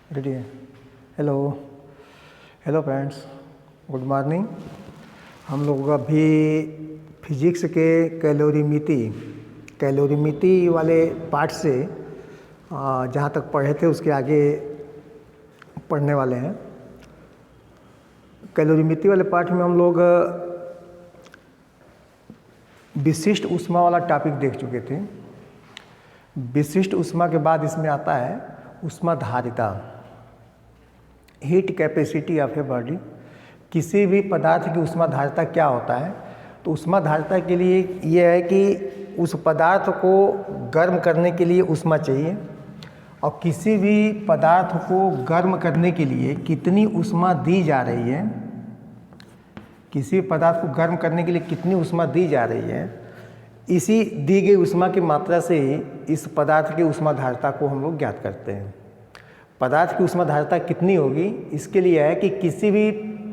Ready है। Hello hello friends, good morning. हम लोग अभी फिजिक्स के कैलोरीमिति वाले पार्ट से जहाँ तक पढ़े थे उसके आगे पढ़ने वाले हैं। कैलोरीमिति वाले पार्ट में हम लोग विशिष्ट ऊष्मा वाला टॉपिक देख चुके थे। विशिष्ट ऊष्मा के बाद इसमें आता है ऊष्माधारिता, heat capacity of a body. किसी भी पदार्थ की ऊष्माधारिता क्या होता है? तो ऊष्माधारिता के लिए ये है कि उस पदार्थ को गर्म करने के लिए ऊष्मा चाहिए, और किसी भी पदार्थ को गर्म करने के लिए कितनी ऊष्मा दी जा रही है, किसी पदार्थ को गर्म करने के लिए कितनी ऊष्मा दी जा रही है, इसी दी गई ऊष्मा की मात्रा से ही इस पदार्थ की ऊष्माधारिता को हम लोग ज्ञात करते हैं। पदार्थ की ऊष्माधारिता कितनी होगी, इसके लिए है कि किसी भी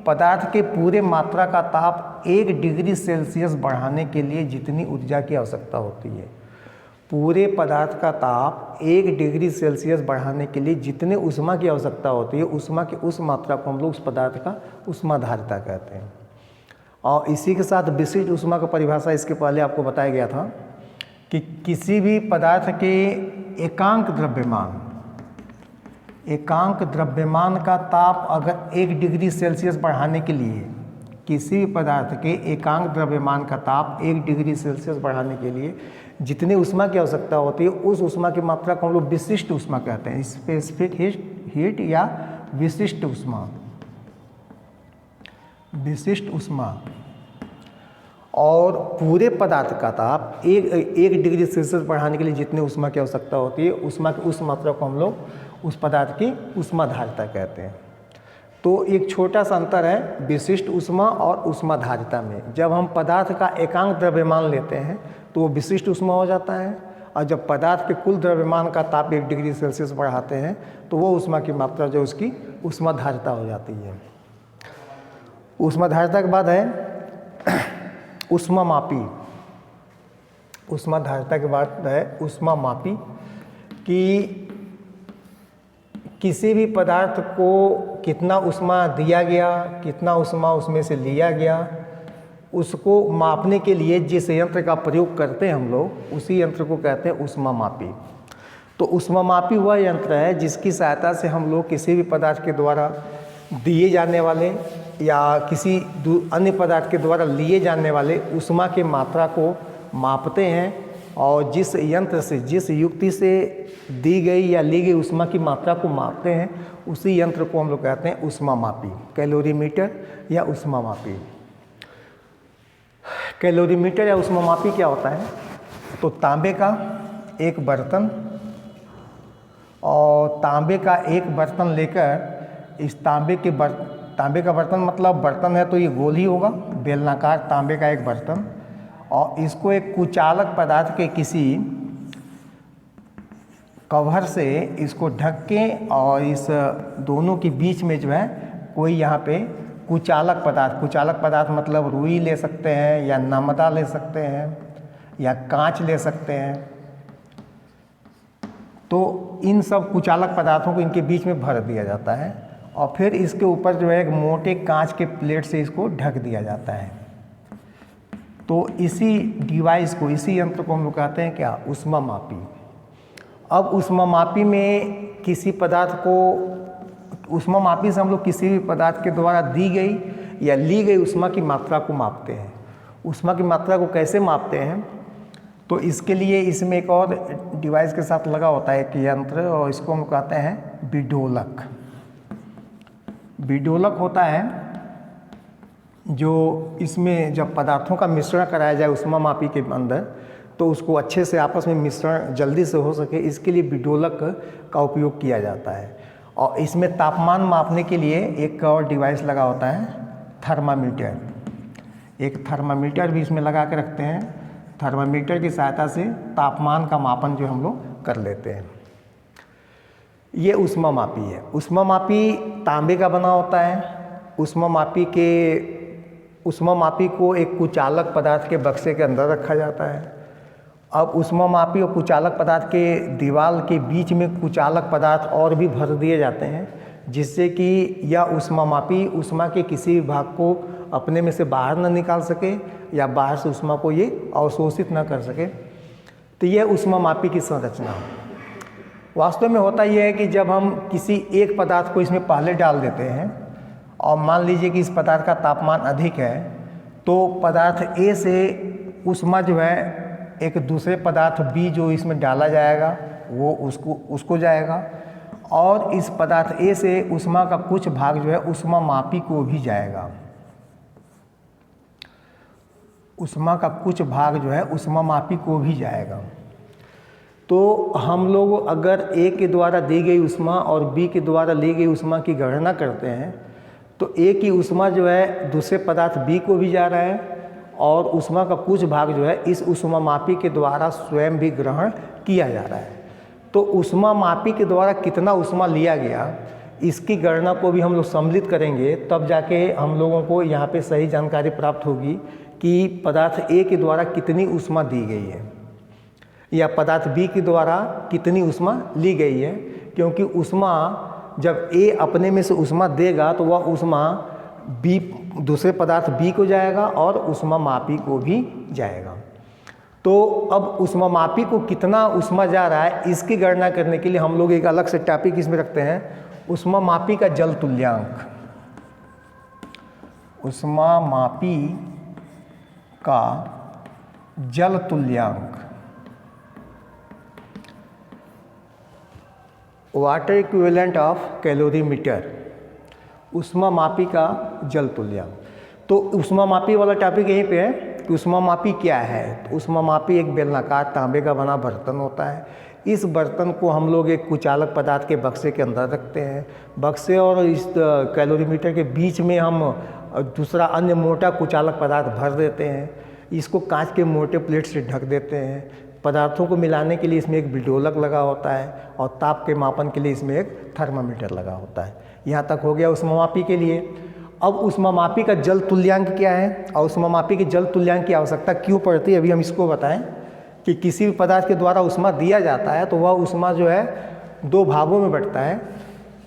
पदार्थ के पूरे मात्रा का ताप 1 डिग्री सेल्सियस बढ़ाने के लिए जितनी ऊर्जा की आवश्यकता होती है, पूरे पदार्थ का ताप 1 डिग्री सेल्सियस बढ़ाने के लिए जितने ऊष्मा की आवश्यकता होती है, ऊष्मा की उस मात्रा को हम लोग उस पदार्थ का ऊष्माधारिता कहते हैं। और इसी के साथ विशिष्ट ऊष्मा का परिभाषा इसके पहले आपको बताया गया था कि किसी भी पदार्थ के एकांक द्रव्यमान का ताप अगर 1 डिग्री सेल्सियस बढ़ाने के लिए, किसी भी पदार्थ के एकांक द्रव्यमान का ताप 1 डिग्री सेल्सियस बढ़ाने के लिए जितनी ऊष्मा की आवश्यकता होती है, उस ऊष्मा की मात्रा को हम लोग विशिष्ट ऊष्मा कहते हैं। स्पेसिफिक हीट या विशिष्ट ऊष्मा। और पूरे पदार्थ का ताप 1 डिग्री सेल्सियस बढ़ाने के लिए जितनी ऊष्मा की आवश्यकता होती है, ऊष्मा की उस मात्रा को हम लोग उस पदार्थ की ऊष्माधारिता कहते हैं। तो एक छोटा सा अंतर है विशिष्ट ऊष्मा और ऊष्माधारिता में। जब हम पदार्थ का एकांक द्रव्यमान लेते हैं तो वो विशिष्ट ऊष्मा हो जाता है, और जब पदार्थ के कुल द्रव्यमान का ताप 1 डिग्री सेल्सियस बढ़ाते हैं तो वो ऊष्मा की मात्रा जो उसकी ऊष्माधारिता हो जाती है। ऊष्माधारिता के बाद है ऊष्मामापी। ऊष्माधारिता के बाद है ऊष्मामापी, कि किसी भी पदार्थ को कितना ऊष्मा दिया गया, कितना ऊष्मा उसमें से लिया गया, उसको मापने के लिए जिस यंत्र का प्रयोग करते हैं हम लोग, उसी यंत्र को कहते हैं ऊष्मामापी। तो ऊष्मामापी वह यंत्र है जिसकी सहायता से हम लोग किसी भी पदार्थ के द्वारा दिए जाने वाले या किसी अन्य पदार्थ के द्वारा लिए जाने वाले ऊष्मा की मात्रा को मापते हैं, और जिस यंत्र से, जिस युक्ति से दी गई या ली गई ऊष्मा की मात्रा को मापते हैं, उसी यंत्र को हम लोग कहते हैं ऊष्मामापी, कैलोरीमीटर या ऊष्मामापी। कैलोरीमीटर या ऊष्मामापी क्या होता है? तो तांबे का एक बर्तन, और तांबे का एक बर्तन लेकर इस तांबे का बर्तन मतलब बर्तन है तो ये गोल ही होगा, बेलनाकार तांबे का एक बर्तन, और इसको एक कुचालक पदार्थ के किसी कवर से इसको ढक के, और इस दोनों के बीच में जो है कोई यहाँ पे कुचालक पदार्थ मतलब रुई ले सकते हैं, या नमदा ले सकते हैं, या कांच ले सकते हैं। तो इन सब कुचालक पदार्थों को इनके बीच में भर दिया जाता है, और फिर इसके ऊपर जो है एक मोटे कांच के प्लेट से इसको ढक दिया जाता है। तो इसी डिवाइस को, इसी यंत्र को हम लोग कहते हैं क्या? ऊष्मामापी। अब ऊष्मामापी में किसी पदार्थ को, ऊष्मामापी से हम लोग किसी भी पदार्थ के द्वारा दी गई या ली गई ऊष्मा की मात्रा को मापते हैं। ऊष्मा की मात्रा को कैसे मापते हैं? तो इसके लिए इसमें एक और डिवाइस के साथ लगा होता है एक यंत्र, और इसको हम कहते हैं विडोलक। विडोलक होता है जो इसमें जब पदार्थों का मिश्रण कराया जाए ऊष्मामापी के अंदर, तो उसको अच्छे से आपस में मिश्रण जल्दी से हो सके, इसके लिए विडोलक का उपयोग किया जाता है। और इसमें तापमान मापने के लिए एक और डिवाइस लगा होता है, थर्मामीटर। एक थर्मामीटर भी इसमें लगा के रखते हैं। थर्मामीटर की सहायता से तापमान का मापन जो हम लोग कर लेते हैं। ये ऊष्मामापी है। ऊष्मामापी तांबे का बना होता है। ऊष्मामापी को एक कुचालक पदार्थ के बक्से के अंदर रखा जाता है। अब ऊष्मामापी और कुचालक पदार्थ के दीवार के बीच में कुचालक पदार्थ और भी भर दिए जाते हैं, जिससे कि यह ऊष्मामापी ऊष्मा के किसी भी भाग को अपने में से बाहर न निकाल सके या बाहर से ऊष्मा को ये अवशोषित न कर सके। तो यह ऊष्मामापी की संरचना है। वास्तव में होता यह है कि जब हम किसी एक पदार्थ को इसमें पहले डाल देते हैं और मान लीजिए कि इस पदार्थ का तापमान अधिक है, तो पदार्थ ए से ऊष्मा जो है एक दूसरे पदार्थ बी जो इसमें डाला जाएगा वो उसको जाएगा, और इस पदार्थ ए से ऊष्मा का कुछ भाग जो है ऊष्मामापी को भी जाएगा। ऊष्मा का कुछ भाग जो है ऊष्मामापी को भी जाएगा। तो हम लोग अगर ए के द्वारा दी गई ऊष्मा और बी के द्वारा ली गई ऊष्मा की गणना करते हैं, तो ए की ऊष्मा जो है दूसरे पदार्थ बी को भी जा रहा है, और ऊष्मा का कुछ भाग जो है इस ऊष्मामापी के द्वारा स्वयं भी ग्रहण किया जा रहा है। तो ऊष्मामापी के द्वारा कितना ऊष्मा लिया गया, इसकी गणना को भी हम लोग सम्मिलित करेंगे, तब जाके हम लोगों को यहाँ पे सही जानकारी प्राप्त होगी कि पदार्थ ए के द्वारा कितनी ऊष्मा दी गई है या पदार्थ बी के द्वारा कितनी ऊष्मा ली गई है। क्योंकि ऊष्मा जब ए अपने में से ऊष्मा देगा तो वह ऊष्मा बी दूसरे पदार्थ बी को जाएगा और ऊष्मामापी को भी जाएगा। तो अब ऊष्मामापी को कितना ऊष्मा जा रहा है इसकी गणना करने के लिए हम लोग एक अलग से टॉपिक इसमें रखते हैं, ऊष्मामापी का जल तुल्यांक। ऊष्मामापी का जल तुल्यांक, वाटर इक्विवेलेंट ऑफ कैलोरीमीटर, ऊष्मामापी का जल तुल्यांक। तो ऊष्मामापी वाला टॉपिक यहीं पे है कि ऊष्मामापी क्या है। तो ऊष्मामापी एक बेलनाकार तांबे का बना बर्तन होता है। इस बर्तन को हम लोग एक कुचालक पदार्थ के बक्से के अंदर रखते हैं। बक्से और इस कैलोरीमीटर के बीच में हम दूसरा अन्य मोटा कुचालक पदार्थ भर देते हैं। इसको कांच के मोटे प्लेट से ढक देते हैं। पदार्थों को मिलाने के लिए इसमें एक बिडोलक लगा होता है और ताप के मापन के लिए इसमें एक थर्मामीटर लगा होता है। यहाँ तक हो गया ऊष्मामापी के लिए। अब ऊष्मामापी का जल तुल्यांक क्या है और ऊष्मामापी के जल तुल्यांक की आवश्यकता क्यों पड़ती है, अभी हम इसको बताएं कि किसी भी पदार्थ के द्वारा ऊष्मा दिया जाता है तो वह ऊष्मा जो है दो भागों में बंटता है।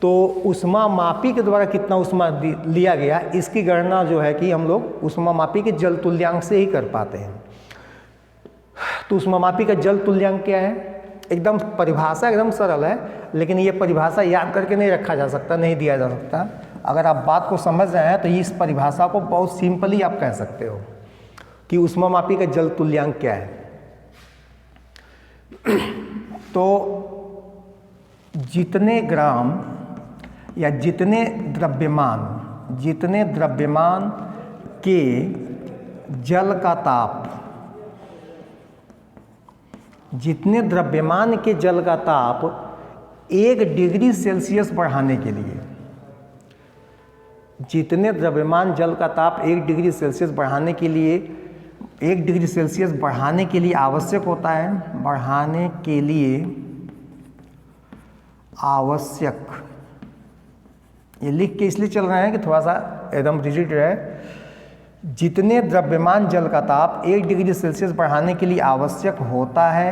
तो ऊष्मामापी के द्वारा कितना ऊष्मा लिया गया इसकी गणना जो है कि हम लोग ऊष्मामापी के जल तुल्यांक से ही कर पाते हैं। तो ऊष्मामापी का जल तुल्यांक क्या है, एकदम परिभाषा एकदम सरल है, लेकिन ये परिभाषा याद करके नहीं रखा जा सकता, नहीं दिया जा सकता। अगर आप बात को समझ रहे हैं तो इस परिभाषा को बहुत सिंपली आप कह सकते हो कि ऊष्मामापी का जल तुल्यांक क्या है। तो जितने ग्राम या जितने द्रव्यमान के जल का ताप, जितने द्रव्यमान के जल का ताप 1 डिग्री सेल्सियस बढ़ाने के लिए, जितने द्रव्यमान जल का ताप 1 डिग्री सेल्सियस बढ़ाने के लिए 1 डिग्री सेल्सियस बढ़ाने के लिए आवश्यक होता है, बढ़ाने के लिए आवश्यक, ये लिख के इसलिए चल रहे हैं कि थोड़ा सा एकदम रिजिड रहे। जितने द्रव्यमान जल का ताप 1 डिग्री सेल्सियस बढ़ाने के लिए आवश्यक होता है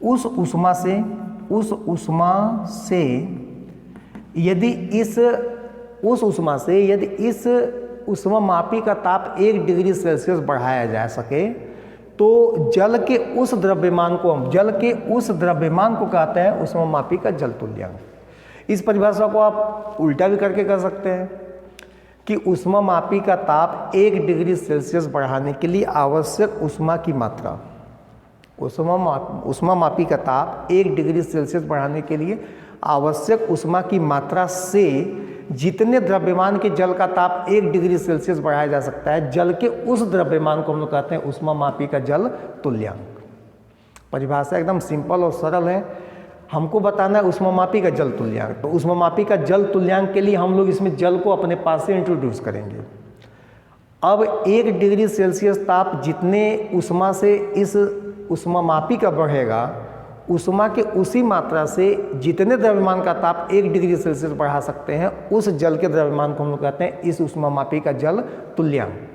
उस ऊष्मा से यदि इस ऊष्मामापी का ताप 1 डिग्री सेल्सियस बढ़ाया जा सके तो जल के उस द्रव्यमान को कहते हैं ऊष्मामापी का जल तुल्यांक। इस परिभाषा को आप उल्टा भी करके कर सकते हैं कि ऊष्मामापी का ताप 1 डिग्री सेल्सियस बढ़ाने के लिए आवश्यक ऊष्मा की मात्रा, ऊष्मामापी का ताप 1 डिग्री सेल्सियस बढ़ाने के लिए आवश्यक ऊष्मा की मात्रा से जितने द्रव्यमान के जल का ताप 1 डिग्री सेल्सियस बढ़ाया जा सकता है, जल के उस द्रव्यमान को हम लोग कहते हैं ऊष्मामापी का जल तुल्यांक। परिभाषा एकदम सिंपल और सरल है। हमको बताना है ऊष्मामापी का जल तुल्यांक। तो ऊष्मामापी का जल तुल्यांक के लिए हम लोग इसमें जल को अपने पास से इंट्रोड्यूस करेंगे। अब 1 डिग्री सेल्सियस ताप जितने ऊष्मा से इस ऊष्मामापी का बढ़ेगा ऊष्मा के उसी मात्रा से जितने द्रव्यमान का ताप 1 डिग्री सेल्सियस बढ़ा सकते हैं, उस जल के द्रव्यमान को हम लोग कहते हैं इस ऊष्मामापी का जल तुल्यांक।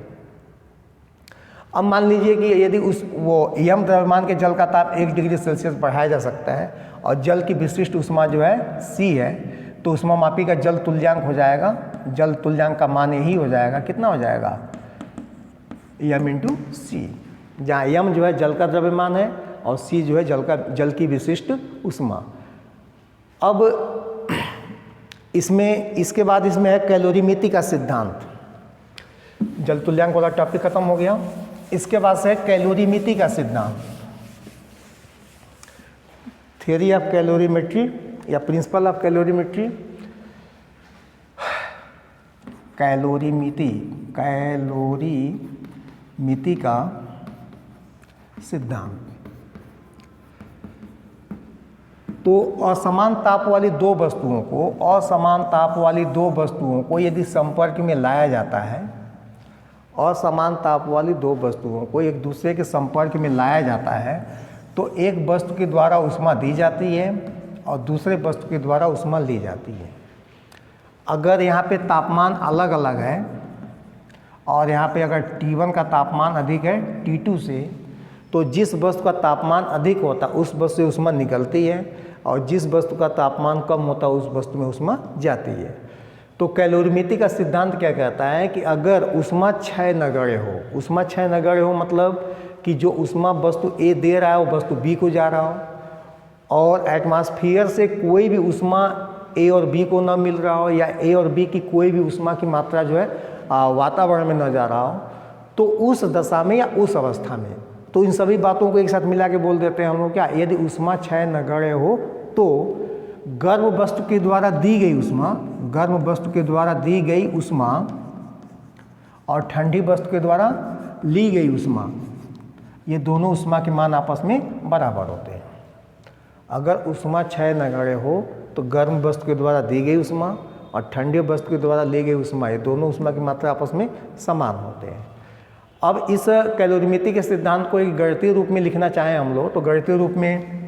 अब मान लीजिए कि यदि वो यम द्रव्यमान के जल का ताप 1 डिग्री सेल्सियस बढ़ाया जा सकता है और जल की विशिष्ट ऊष्मा जो है C है, तो ऊष्मामापी का जल तुल्यांक हो जाएगा। जल तुल्यांक का मान यही हो जाएगा, कितना हो जाएगा, यम इंटू सी, जहाँ यम जो है जल का द्रव्यमान है और सी जो है जल की विशिष्ट ऊष्मा। अब इसके बाद इसमें है कैलोरीमिति का सिद्धांत। जल तुल्यांक वाला टॉपिक खत्म हो गया। इसके बाद से है कैलोरीमिति का सिद्धांत, थ्योरी ऑफ कैलोरीमेट्री या प्रिंसिपल ऑफ कैलोरीमेट्री। कैलोरीमिति का सिद्धांत। तो असमान ताप वाली दो वस्तुओं को यदि संपर्क में लाया जाता है, असमान ताप वाली दो वस्तुओं को एक दूसरे के संपर्क में लाया जाता है, तो एक वस्तु के द्वारा ऊष्मा दी जाती है और दूसरे वस्तु के द्वारा ऊष्मा ली जाती है। अगर यहाँ पे तापमान अलग अलग है और यहाँ पे अगर T1 का तापमान अधिक है T2 से, तो जिस वस्तु का तापमान अधिक होता है उस वस्तु से ऊष्मा निकलती है और जिस वस्तु का तापमान कम होता है उस वस्तु में ऊष्मा जाती है। तो कैलोरीमिति का सिद्धांत क्या कहता है कि अगर ऊष्मा क्षय नगण्य हो मतलब कि जो ऊष्मा वस्तु A दे रहा है वो वस्तु B को जा रहा हो, और एटमॉस्फेयर से कोई भी ऊष्मा A और B को न मिल रहा हो, या A और B की कोई भी ऊष्मा की मात्रा जो है वातावरण में न जा रहा हो, तो उस दशा में या उस अवस्था में, तो इन सभी बातों को एक साथ मिला के बोल देते हैं हम लोग क्या, यदि ऊष्मा क्षय नगण्य हो तो गर्म वस्तु के द्वारा दी गई ऊष्मा और ठंडी वस्तु के द्वारा ली गई ऊष्मा, ये दोनों ऊष्मा के मान आपस में बराबर होते हैं। अगर ऊष्मा क्षय नगण्य हो तो गर्म वस्तु के द्वारा दी गई ऊष्मा और ठंडी वस्तु के द्वारा ली गई ऊष्मा, ये दोनों ऊष्मा की मात्रा आपस में समान होते हैं। अब इस कैलोरीमिति के सिद्धांत को एक गणितीय रूप में लिखना चाहें हम लोग, तो गणितीय रूप में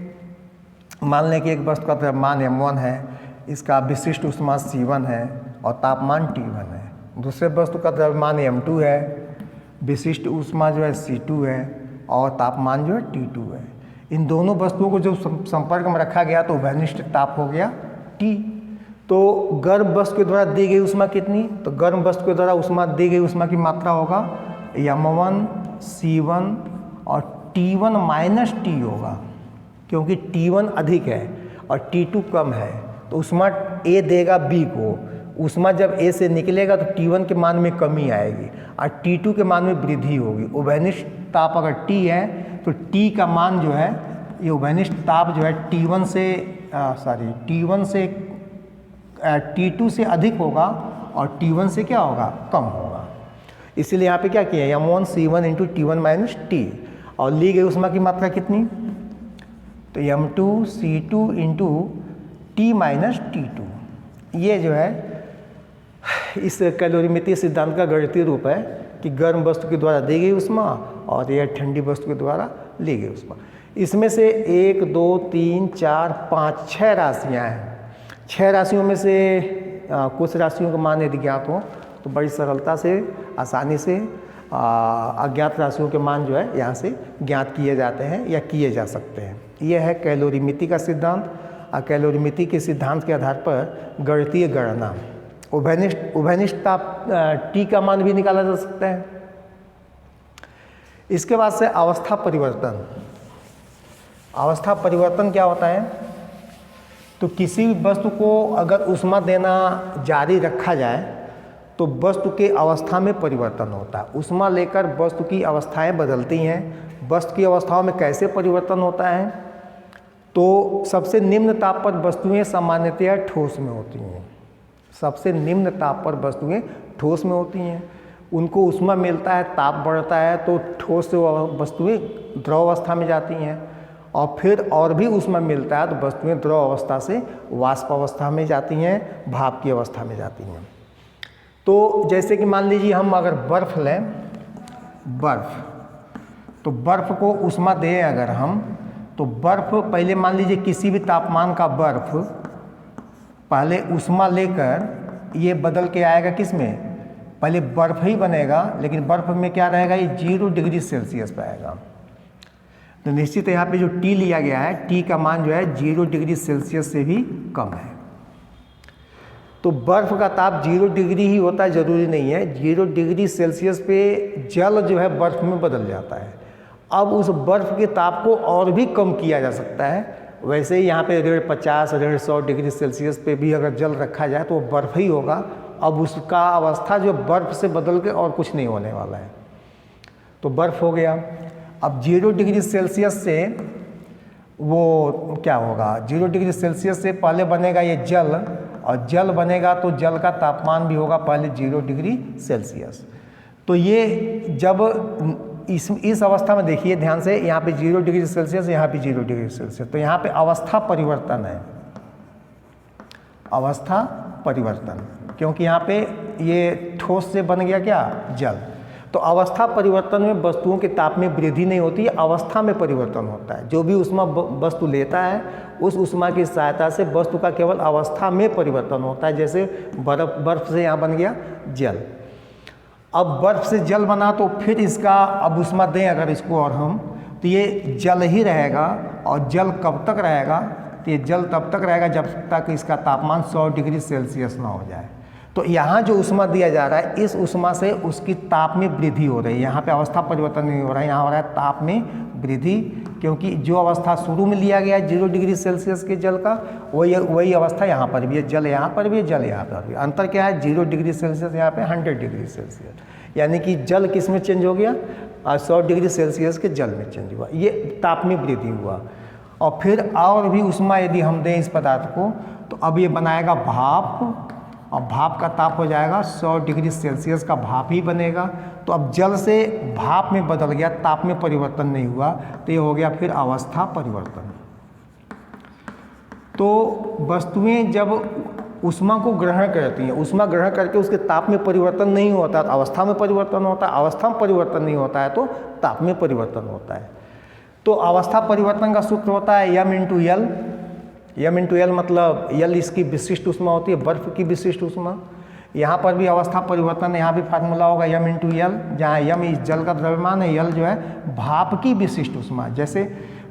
मान लें कि एक वस्तु का द्रव्यमान m1 है, इसका विशिष्ट ऊष्मा C1 है और तापमान T1 है। दूसरे वस्तु का द्रव्यमान m2 है, विशिष्ट ऊष्मा जो है C2 है और तापमान जो है T2 है। इन दोनों वस्तुओं को जब संपर्क में रखा गया तो उभयनिष्ठ ताप हो गया T। तो गर्म वस्तु के द्वारा दी गई ऊष्मा कितनी, तो गर्म वस्तु के द्वारा दी गई ऊष्मा की मात्रा होगा m1 C1 और T1 माइनस T होगा, क्योंकि T1 अधिक है और T2 कम है। तो ऊष्मा A देगा B को, ऊष्मा जब A से निकलेगा तो T1 के मान में कमी आएगी और T2 के मान में वृद्धि होगी। उभयनिष्ठ ताप अगर T है तो T का मान जो है, ये उभयनिष्ठ ताप जो है T2 से अधिक होगा और T1 से क्या होगा, कम होगा। इसीलिए यहाँ पे क्या किया, m1 C1 into T1 minus T, और ली गई ऊष्मा की मात्रा कितनी, तो m2 C2 into T minus T2। ये जो है इस कैलोरीमिति सिद्धांत का गणितीय रूप है कि गर्म वस्तु के द्वारा दी गई ऊष्मा और यह ठंडी वस्तु के द्वारा ली गई ऊष्मा। इसमें से 1 2 3 4 5 6 राशियाँ हैं। 6 राशियों में से कुछ राशियों का मान यदि ज्ञात हो तो बड़ी सरलता से, आसानी से अज्ञात राशियों के मान जो है यहाँ से ज्ञात किए जाते हैं या किए जा सकते हैं। यह है कैलोरीमिति का सिद्धांत। कैलोरीमिति के सिद्धांत के आधार पर गणितीय गणना, उभयनिष्ठ ताप T का मान भी निकाला जा सकता है। इसके बाद से अवस्था परिवर्तन। अवस्था परिवर्तन क्या होता है, तो किसी वस्तु को अगर ऊष्मा देना जारी रखा जाए तो वस्तु के अवस्था में परिवर्तन होता है। ऊष्मा लेकर वस्तु की अवस्थाएं बदलती हैं। वस्तु की अवस्थाओं में कैसे परिवर्तन होता है, तो सबसे निम्न ताप पर वस्तुएं सामान्यतया ठोस में होती हैं। सबसे निम्न ताप पर वस्तुएं ठोस में होती हैं, उनको ऊष्मा मिलता है, ताप बढ़ता है तो ठोस वस्तुएं द्रव अवस्था में जाती हैं, और फिर और भी ऊष्मा मिलता है तो वस्तुएं द्रव अवस्था से वाष्प अवस्था में जाती हैं, भाप की अवस्था में जाती हैं। तो जैसे कि मान लीजिए हम अगर बर्फ़ लें, बर्फ़, तो बर्फ़ को ऊष्मा दें अगर हम, तो बर्फ पहले मान लीजिए किसी भी तापमान का बर्फ पहले ऊष्मा लेकर ये बदल के आएगा किस में, पहले बर्फ ही बनेगा, लेकिन बर्फ में क्या रहेगा, ये 0 डिग्री सेल्सियस पे आएगा। तो निश्चित यहाँ पे जो T लिया गया है, T का मान जो है 0 डिग्री सेल्सियस से भी कम है। तो बर्फ का ताप 0 डिग्री ही होता है, ज़रूरी नहीं है। 0 डिग्री सेल्सियस पे जल जो है बर्फ में बदल जाता है। अब उस बर्फ के ताप को और भी कम किया जा सकता है। वैसे ही यहाँ पे 50 150 डिग्री सेल्सियस पे भी अगर जल रखा जाए तो वो बर्फ ही होगा। अब उसका अवस्था जो बर्फ से बदल के और कुछ नहीं होने वाला है, तो बर्फ हो गया। अब 0 डिग्री सेल्सियस से वो क्या होगा, 0 डिग्री सेल्सियस से पहले बनेगा ये जल, और जल बनेगा तो जल का तापमान भी होगा पहले 0 डिग्री सेल्सियस। तो ये जब इस अवस्था में देखिए ध्यान से, यहाँ पे 0 डिग्री सेल्सियस, यहाँ पे 0 डिग्री सेल्सियस, तो यहाँ पे अवस्था परिवर्तन है, अवस्था परिवर्तन, क्योंकि यहाँ पे ये ठोस से बन गया क्या, जल। तो अवस्था परिवर्तन में वस्तुओं के ताप में वृद्धि नहीं होती है, अवस्था में परिवर्तन होता है। जो भी ऊष्मा वस्तु लेता है उस ऊष्मा की सहायता से वस्तु का केवल अवस्था में परिवर्तन होता है। जैसे बर्फ से यहाँ बन गया जल। अब बर्फ से जल बना तो फिर इसका अब ऊष्मा दें अगर इसको और हम, तो ये जल ही रहेगा। और जल कब तक रहेगा, तो ये जल तब तक रहेगा जब तक इसका तापमान 100 डिग्री सेल्सियस ना हो जाए। तो यहाँ जो ऊष्मा दिया जा रहा है, इस ऊष्मा से उसकी ताप में वृद्धि हो रही है। यहाँ पे अवस्था परिवर्तन नहीं हो रहा है, यहाँ हो रहा है ताप में वृद्धि, क्योंकि जो अवस्था शुरू में लिया गया है 0 डिग्री सेल्सियस के जल का, वही अवस्था यहाँ पर भी है। जल यहाँ पर भी है, जल यहाँ पर भी। अंतर क्या है, 0 डिग्री सेल्सियस यहाँ पे 100 डिग्री सेल्सियस, यानी कि जल किस में चेंज हो गया, 100 डिग्री सेल्सियस के जल में चेंज हुआ, ये ताप में वृद्धि हुआ। और फिर और भी ऊष्मा यदि हम दें इस पदार्थ को, तो अब ये बनाएगा भाप, और भाप का ताप हो जाएगा 100 डिग्री सेल्सियस का भाप ही बनेगा। तो अब जल से भाप में बदल गया, ताप में परिवर्तन नहीं हुआ, तो ये हो गया फिर अवस्था परिवर्तन। तो वस्तुएं जब ऊष्मा को ग्रहण करती हैं, ऊष्मा ग्रहण करके उसके ताप में परिवर्तन नहीं होता, तो अवस्था में परिवर्तन होता है। अवस्था में परिवर्तन नहीं होता है तो ताप में परिवर्तन होता है। तो अवस्था परिवर्तन का सूत्र होता है m into L. m into L मतलब एल इसकी विशिष्ट ऊष्मा होती है, बर्फ की विशिष्ट ऊष्मा। यहाँ पर भी अवस्था परिवर्तन, यहाँ भी फार्मूला होगा m इंटू एल, जहाँ m इस जल का द्रव्यमान है, एल जो है भाप की विशिष्ट ऊष्मा। जैसे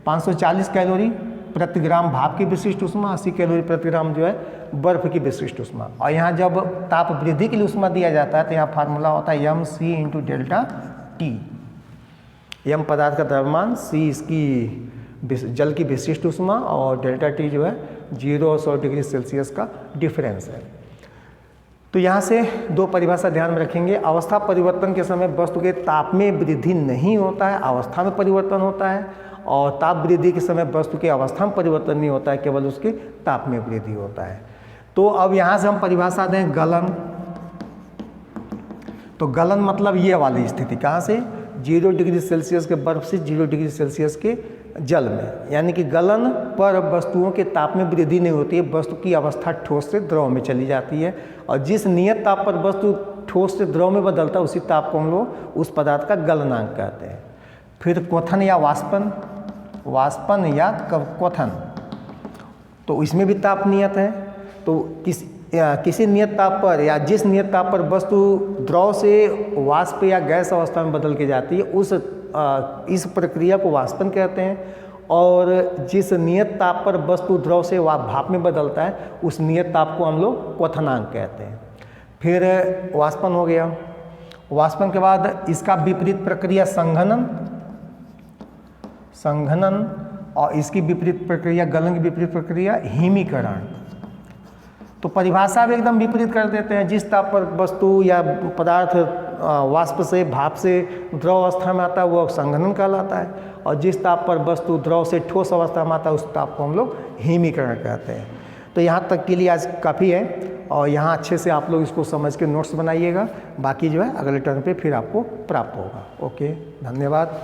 540 कैलोरी प्रति ग्राम भाप की विशिष्ट ऊष्मा, 80 कैलोरी प्रति ग्राम जो है बर्फ की विशिष्ट ऊष्मा। और यहाँ जब ताप वृद्धि के लिए ऊष्मा दिया जाता है तो यहाँ फार्मूला होता है m c into delta T. m पदार्थ का द्रव्यमान, c इसकी जल की विशिष्ट ऊष्मा, और डेल्टा टी जो है 0 और 100 डिग्री सेल्सियस का डिफरेंस है। तो यहाँ से दो परिभाषा ध्यान में रखेंगे। अवस्था परिवर्तन के समय वस्तु के ताप में वृद्धि नहीं होता है, अवस्था में परिवर्तन होता है। और ताप वृद्धि के समय वस्तु के अवस्था में परिवर्तन नहीं होता है, केवल उसके ताप में वृद्धि होता है। तो अब यहाँ से हम परिभाषा दें गलन। तो गलन मतलब ये वाली स्थिति, कहाँ से, 0 डिग्री सेल्सियस के बर्फ से 0 डिग्री सेल्सियस के जल में। यानी कि गलन पर वस्तुओं के ताप में वृद्धि नहीं होती है, वस्तु की अवस्था ठोस से द्रव में चली जाती है। और जिस नियत ताप पर वस्तु ठोस से द्रव में बदलता है उसी ताप को हम लोग उस पदार्थ का गलनांक कहते हैं। फिर क्वथन या वाष्पन, वाष्पन या क्वथन, तो इसमें भी ताप नियत है। तो किसी नियत ताप पर या जिस नियत ताप पर वस्तु द्रव से वाष्प या गैस अवस्था में बदल के जाती है इस प्रक्रिया को वाष्पन कहते हैं। और जिस नियत ताप पर वस्तु द्रव से भाप में बदलता है उस नियत ताप को हम लोग क्वथनांक कहते हैं। फिर वाष्पन हो गया। वाष्पन के बाद इसका विपरीत प्रक्रिया संघनन, संघनन, और इसकी विपरीत प्रक्रिया, गलन की विपरीत प्रक्रिया हिमीकरण। तो परिभाषा भी एकदम विपरीत कर देते हैं। जिस ताप पर वस्तु या पदार्थ वाष्प से भाप से द्रव अवस्था में आता है वो संघनन कहलाता है, और जिस ताप पर वस्तु द्रव से ठोस अवस्था में आता है उस ताप को हम लोग हिमीकरण कहते हैं। तो यहाँ तक के लिए आज काफ़ी है, और यहाँ अच्छे से आप लोग इसको समझ के नोट्स बनाइएगा। बाकी जो है अगले टर्न पे फिर आपको प्राप्त होगा। ओके, धन्यवाद।